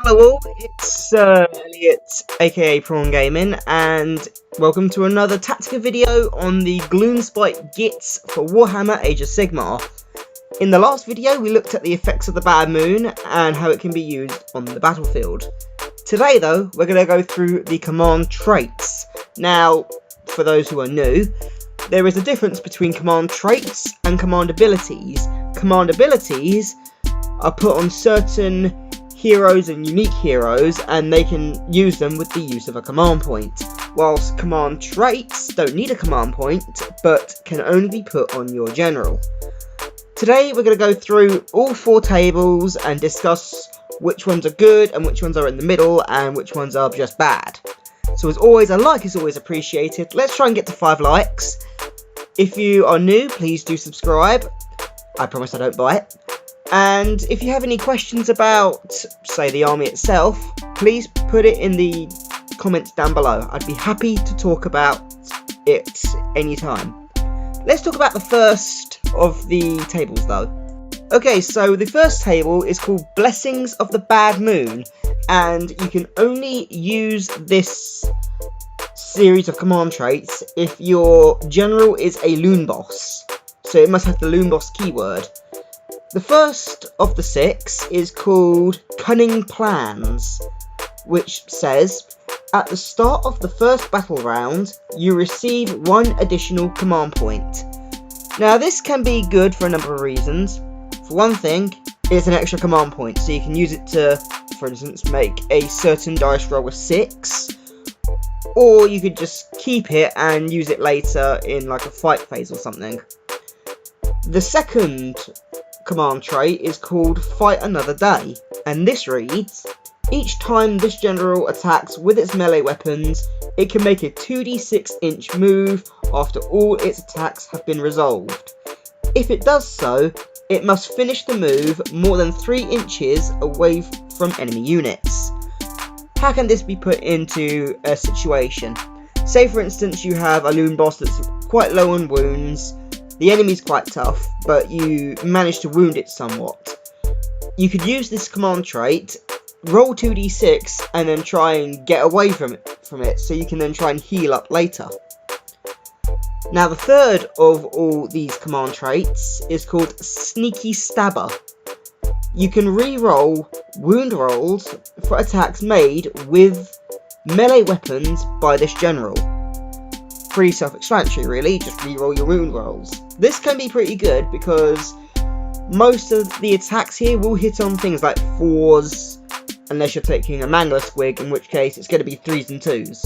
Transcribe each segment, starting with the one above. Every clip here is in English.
Hello all, it's Elliot aka Prawn Gaming, and welcome to another Tactica video on the Gloomspite Gitz for Warhammer Age of Sigmar. In the last video we looked at the effects of the bad moon and how it can be used on the battlefield. Today though, we're going to go through the command traits. Now, for those who are new, there is a difference between command traits and command abilities. Command abilities are put on certain heroes and unique heroes, and they can use them with the use of a command point, whilst command traits don't need a command point but can only be put on your general. Today we're going to go through all four tables and discuss which ones are good and which ones are in the middle and which ones are just bad. So as always, a like is always appreciated. Let's try and get to 5 likes. If you are new, please do subscribe. I promise I don't bite. And if you have any questions about, say, the army itself, please put it in the comments down below. I'd be happy to talk about it anytime. Let's talk about the first of the tables though. Okay, so the first table is called Blessings of the Bad Moon, and you can only use this series of command traits if your general is a loon boss. So it must have the loon boss keyword. The first of the 6 is called Cunning Plans, which says, at the start of the first battle round, you receive 1 additional command point. Now this can be good for a number of reasons. For one thing, it's an extra command point, so you can use it to, for instance, make a certain dice roll a 6, or you could just keep it and use it later in like a fight phase or something. The second command trait is called Fight Another Day, and this reads, each time this general attacks with its melee weapons, it can make a 2d6 inch move after all its attacks have been resolved. If it does so, it must finish the move more than 3 inches away from enemy units. How can this be put into a situation? Say for instance you have a loon boss that's quite low on wounds. The enemy's quite tough, but you manage to wound it somewhat. You could use this command trait, roll 2d6, and then try and get away from it, so you can then try and heal up later. Now the third of all these command traits is called Sneaky Stabber. You can re-roll wound rolls for attacks made with melee weapons by this general. Pretty self-explanatory really, just re-roll your wound rolls. This can be pretty good because most of the attacks here will hit on things like 4s, unless you're taking a Mangler Squig, in which case it's going to be 3s and 2s.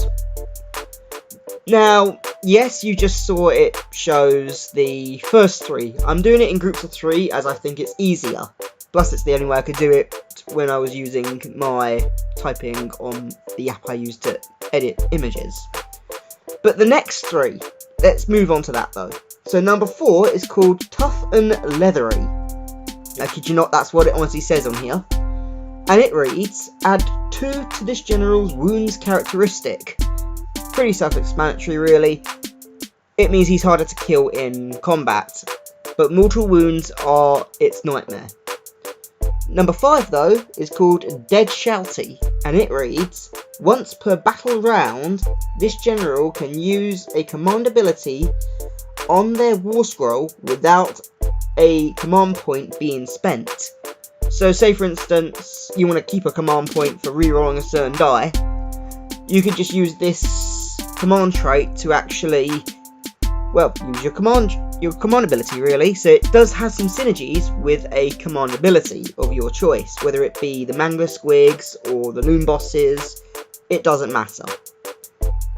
Now, yes, you just saw it shows the first 3. I'm doing it in groups of 3 as I think it's easier. Plus it's the only way I could do it when I was using my typing on the app I used to edit images. But the next 3, let's move on to that though. So number 4 is called Tough and Leathery. I kid you not, that's what it honestly says on here. And it reads, add 2 to this general's wounds characteristic. Pretty self-explanatory really. It means he's harder to kill in combat, but mortal wounds are its nightmare. Number 5 though is called Dead Shouty, and it reads, once per battle round, this general can use a command ability on their war scroll without a command point being spent. So say for instance, you want to keep a command point for rerolling a certain die, you could just use this command trait to actually, well, use your command ability really. So it does have some synergies with a command ability of your choice, whether it be the Mangler Squigs or the loon bosses, it doesn't matter.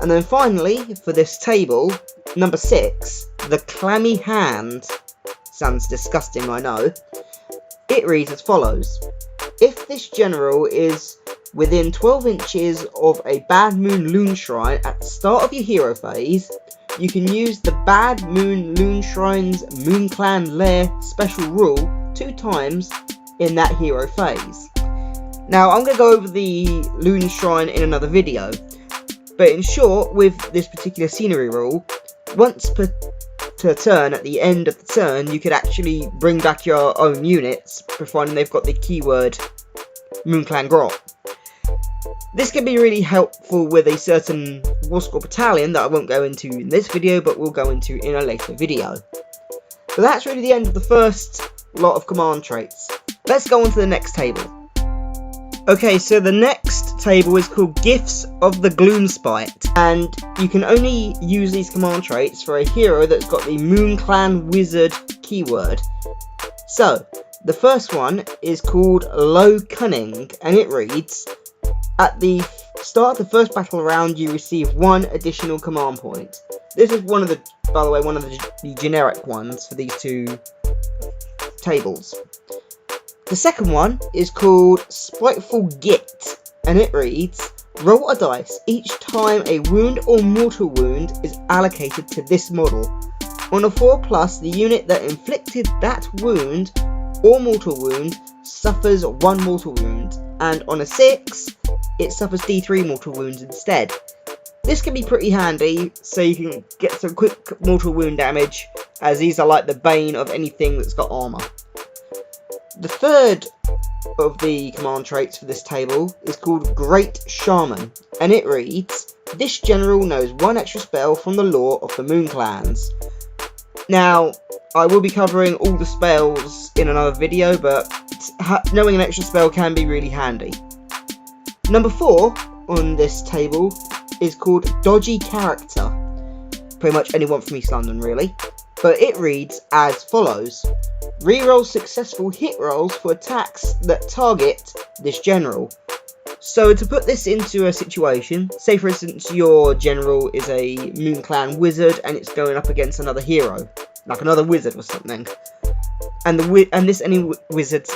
And then finally, for this table, number 6, the Clammy Hand. Sounds disgusting, I know. It reads as follows. If this general is within 12 inches of a Bad Moon Loon Shrine at the start of your hero phase, you can use the Bad Moon Loon Shrine's Moon Clan Lair special rule 2 times in that hero phase. Now I'm going to go over the Loon Shrine in another video, but in short, with this particular scenery rule, once per turn, at the end of the turn, you could actually bring back your own units, providing they've got the keyword Moonclan Grot. This can be really helpful with a certain War Score battalion that I won't go into in this video, but we'll go into in a later video. So that's really the end of the first lot of command traits. Let's go on to the next table. Okay, so the next table is called Gifts of the Gloomspite, and you can only use these command traits for a hero that's got the Moonclan Wizard keyword. So, the first one is called Low Cunning, and it reads, at the start of the first battle round, you receive 1 additional command point. This is one of the, by the way, one of the generic ones for these two tables. The second one is called Spiteful Gitz, and it reads, roll a dice each time a wound or mortal wound is allocated to this model. On a 4+, the unit that inflicted that wound or mortal wound suffers 1 mortal wound, and on a 6, it suffers D3 mortal wounds instead. This can be pretty handy, so you can get some quick mortal wound damage, as these are like the bane of anything that's got armour. The third of the command traits for this table is called Great Shaman, and it reads, this general knows 1 extra spell from the lore of the Moonclans. Now, I will be covering all the spells in another video, but knowing an extra spell can be really handy. Number 4 on this table is called Dodgy Character. Pretty much anyone from East London, really. But it reads as follows. Reroll successful hit rolls for attacks that target this general. So to put this into a situation, say for instance your general is a Moonclan Wizard and it's going up against another hero, like another wizard or something. And this any wizard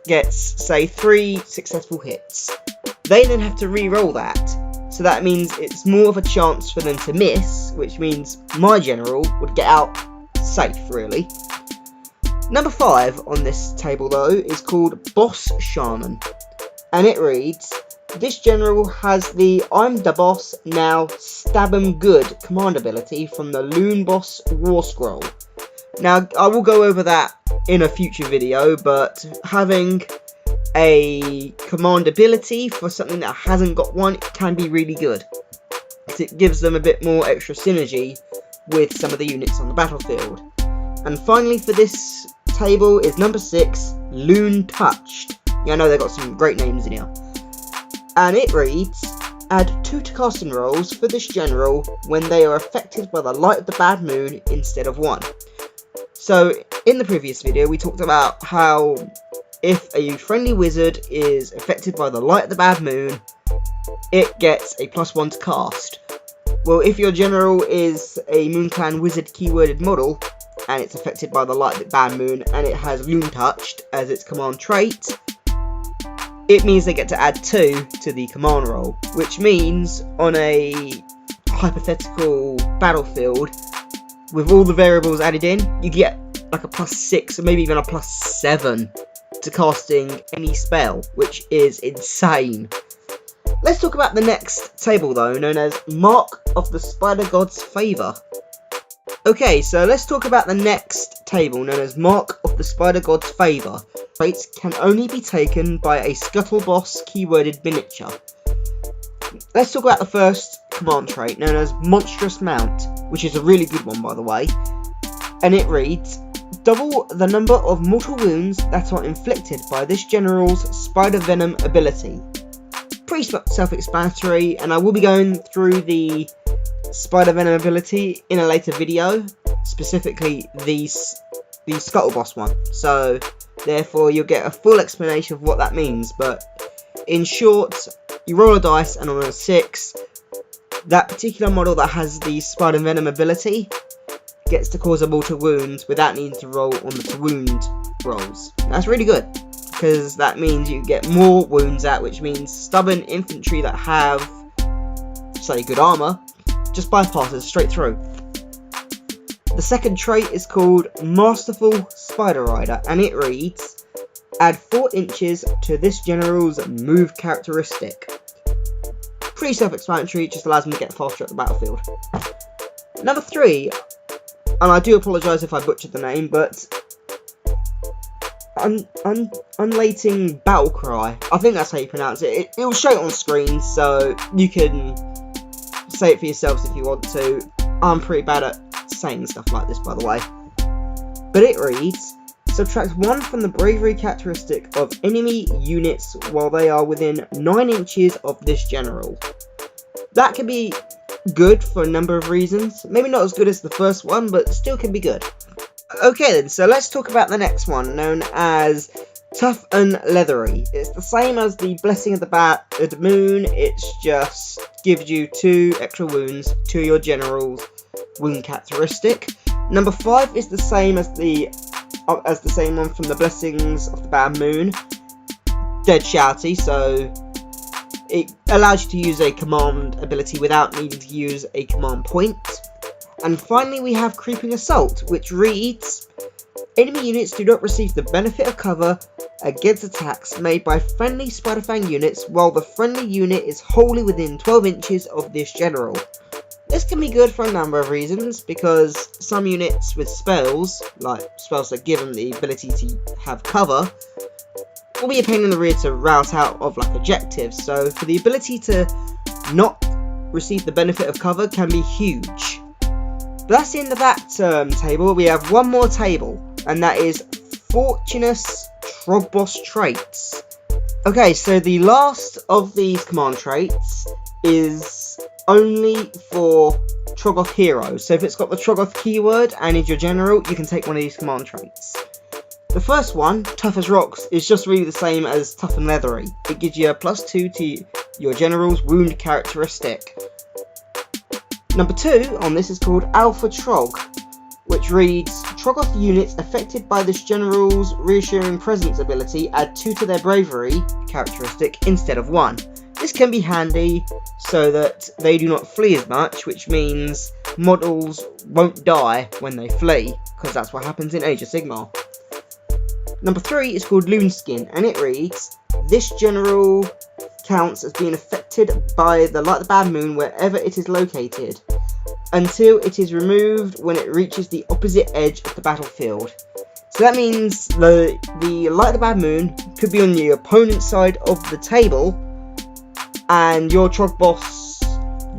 gets, say, 3 successful hits. They then have to re-roll that, so that means it's more of a chance for them to miss, which means my general would get out safe, really. Number 5 on this table, though, is called Boss Shaman, and it reads, this general has the I'm the boss, now stab 'em good command ability from the Loon Boss War Scroll. Now, I will go over that in a future video, but having a command ability for something that hasn't got one can be really good, because it gives them a bit more extra synergy with some of the units on the battlefield. And finally for this table is number 6, Loon Touched. Yeah, I know they've got some great names in here. And it reads, add 2 to casting rolls for this general when they are affected by the light of the bad moon instead of 1. So in the previous video we talked about how if a friendly wizard is affected by the light of the bad moon, it gets a +1 to cast. Well, if your general is a Moonclan Wizard keyworded model, and it's affected by the light of the bad moon, and it has Loon Touched as its command trait, it means they get to add 2 to the command roll, which means on a hypothetical battlefield, with all the variables added in, you get like a +6 or maybe even a +7 to casting any spell, which is insane. Let's talk about the next table though, known as Mark of the Spider God's Favour. Okay, so let's talk about the next table, known as Mark of the Spider God's Favour. Traits can only be taken by a Scuttle Boss keyworded miniature. Let's talk about the first command trait, known as Monstrous Mount, which is a really good one by the way. And it reads, double the number of mortal wounds that are inflicted by this general's Spider Venom ability. Pretty self-explanatory, and I will be going through the Spider Venom ability in a later video, specifically the Scuttle Boss one, so therefore you'll get a full explanation of what that means. But in short, you roll a dice, and on a 6, that particular model that has the Spider Venom ability gets to cause a mortal wound without needing to roll on the to wound rolls. That's really good, because that means you get more wounds out, which means stubborn infantry that have, say, good armour, just bypasses straight through. The second trait is called Masterful Spider Rider, and it reads, add 4 inches to this general's move characteristic. Pretty self-explanatory, it just allows them to get faster at the battlefield. Number 3, and I do apologise if I butchered the name, but unlating battle cry. I think that's how you pronounce it. It will show it on screen, so you can say it for yourselves if you want to. I'm pretty bad at saying stuff like this, by the way. But it reads, subtract 1 from the bravery characteristic of enemy units while they are within 9 inches of this general. That can be good for a number of reasons. Maybe not as good as the first one, but still can be good. Okay then, so let's talk about the next one, known as Tough and Leathery. It's the same as the Blessing of the Moon, it's just gives you 2 extra wounds to your general's wound characteristic. Number 5 is the same as the same one from the Blessings of the Bad Moon, Dead Shouty, so it allows you to use a command ability without needing to use a command point. And finally we have Creeping Assault, which reads, enemy units do not receive the benefit of cover against attacks made by friendly Spiderfang units while the friendly unit is wholly within 12 inches of this general. This can be good for a number of reasons, because some units with spells, like spells that give them the ability to have cover, will be a pain in the rear to route out of like objectives, so for the ability to not receive the benefit of cover can be huge. But that's the end of that table. We have one more table, and that is Fortuitous Trogboss traits. Okay, so the last of these command traits is only for Troggoth heroes. So if it's got the Troggoth keyword and is your general, you can take one of these command traits. The first one, Tough as Rocks, is just really the same as Tough and Leathery. It gives you a +2 to your general's wound characteristic. Number 2 on this is called Alpha Trog, which reads, Troggoth units affected by this general's Reassuring Presence ability add 2 to their bravery characteristic instead of 1. This can be handy so that they do not flee as much, which means models won't die when they flee, because that's what happens in Age of Sigmar. Number 3 is called Loonskin, and it reads, this general counts as being affected by the Light of the Bad Moon wherever it is located, until it is removed when it reaches the opposite edge of the battlefield. So that means the Light of the Bad Moon could be on the opponent's side of the table, and your Trogboss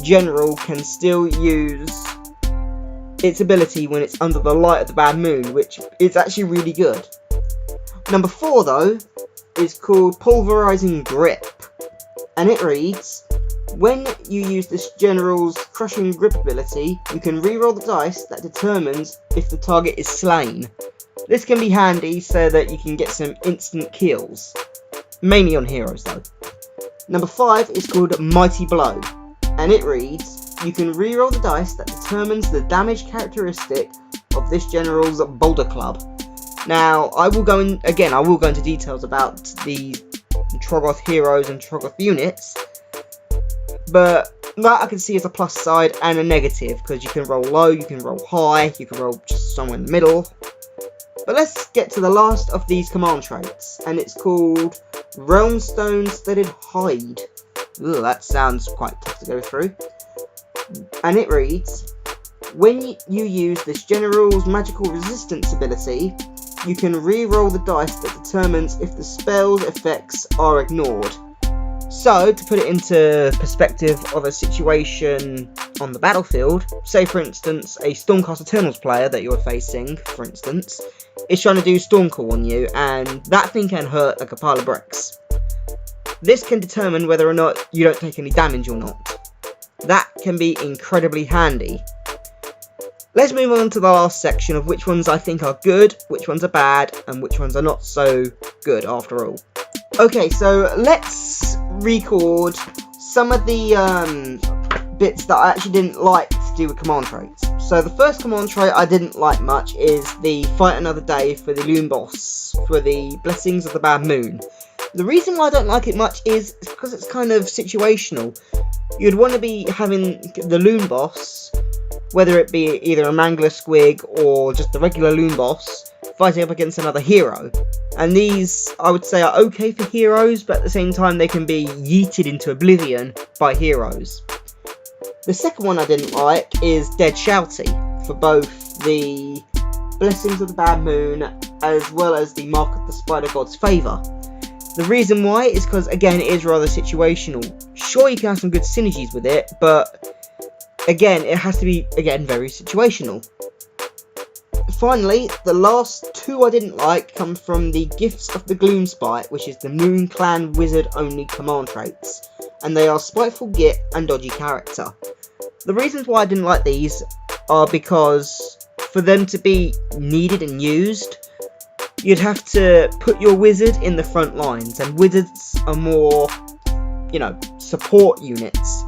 general can still use its ability when it's under the Light of the Bad Moon, which is actually really good. Number 4 though is called Pulverizing Grip, and it reads, when you use this general's Crushing Grip ability, you can reroll the dice that determines if the target is slain. This can be handy so that you can get some instant kills, mainly on heroes though. Number 5 is called Mighty Blow, and it reads, you can reroll the dice that determines the damage characteristic of this general's Boulder Club. Now, I will go into details about the Troggoth heroes and Troggoth units, but that I can see as a plus side and a negative, because you can roll low, you can roll high, you can roll just somewhere in the middle. But let's get to the last of these command traits, and it's called Realmstone Studded Hide. Ugh, that sounds quite tough to go through. And it reads, when you use this general's magical resistance ability, you can re-roll the dice that determines if the spell's effects are ignored. So, to put it into perspective of a situation on the battlefield, say for instance a Stormcast Eternals player that you're facing, for instance, is trying to do Stormcall on you, and that thing can hurt like a pile of bricks. This can determine whether or not you don't take any damage or not. That can be incredibly handy. Let's move on to the last section of which ones I think are good, which ones are bad, and which ones are not so good after all. Okay, so let's record some of the bits that I actually didn't like to do with command traits. So the first command trait I didn't like much is the Fight Another Day for the Loon Boss, for the Blessings of the Bad Moon. The reason why I don't like it much is because it's kind of situational. You'd want to be having the Loon Boss, whether it be either a Mangler Squig or just the regular Loon Boss, fighting up against another hero. And these, I would say, are okay for heroes, but at the same time they can be yeeted into oblivion by heroes. The second one I didn't like is Dead Shouty, for both the Blessings of the Bad Moon, as well as the Mark of the Spider God's Favour. The reason why is because, again, it is rather situational. Sure, you can have some good synergies with it, but again, it has to be, again, very situational. Finally, the last two I didn't like come from the Gifts of the Gloomspite, which is the Moon Clan Wizard only command traits, and they are Spiteful Git and Dodgy Character. The reasons why I didn't like these are because for them to be needed and used, you'd have to put your wizard in the front lines, and wizards are more, support units.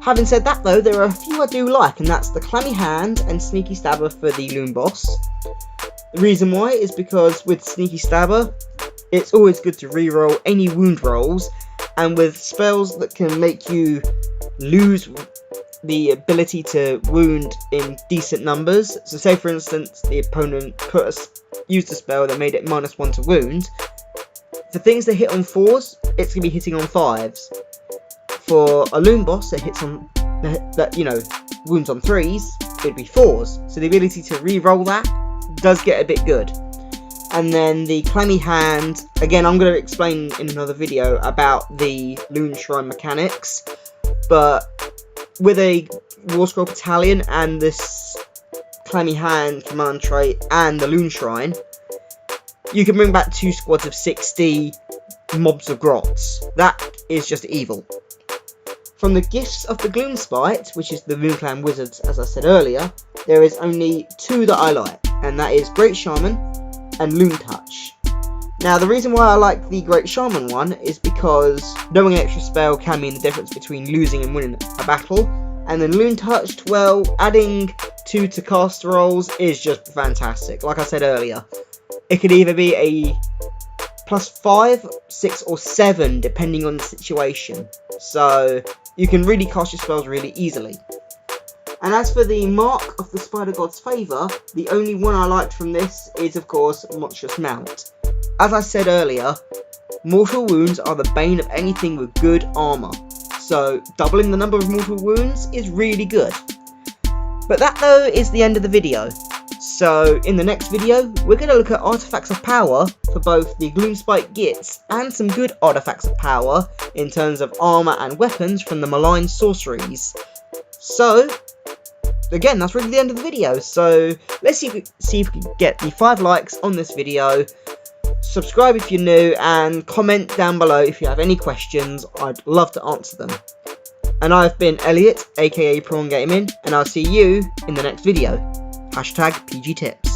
Having said that though, there are a few I do like, and that's the Clammy Hand and Sneaky Stabber for the Loon Boss. The reason why is because with Sneaky Stabber, it's always good to reroll any wound rolls, and with spells that can make you lose the ability to wound in decent numbers. So say for instance the opponent used a spell that made it -1 to wound. For things that hit on 4s, it's going to be hitting on 5s. For a Loon Boss that hits on, wounds on 3s, it'd be 4s. So the ability to re-roll that does get a bit good. And then the Clammy Hand, again I'm going to explain in another video about the Loon Shrine mechanics, but with a War Scroll Battalion and this Clammy Hand command trait and the Loon Shrine, you can bring back 2 squads of 60 mobs of grots. That is just evil. From the Gifts of the Gloomspite, which is the Moon Clan Wizards as I said earlier, there is only 2 that I like, and that is Great Shaman and Loon Touch. Now the reason why I like the Great Shaman one is because knowing an extra spell can mean the difference between losing and winning a battle, and then Loon Touched, well, adding 2 to caster rolls is just fantastic. Like I said earlier, it could either be a +5, 6 or 7 depending on the situation, so you can really cast your spells really easily. And as for the Mark of the Spider God's Favour, the only one I liked from this is of course Monstrous Mount. As I said earlier, mortal wounds are the bane of anything with good armour, so doubling the number of mortal wounds is really good. But that though is the end of the video. So in the next video, we're going to look at Artefacts of Power for both the Gloomspite Gitz and some good Artefacts of Power in terms of armour and weapons from the Malign Sorceries. So again, that's really the end of the video, so let's see if we can get the 5 likes on this video. Subscribe if you're new, and comment down below if you have any questions. I'd love to answer them. And I've been Elliot, aka Prawn Gaming, and I'll see you in the next video. #PG Tips.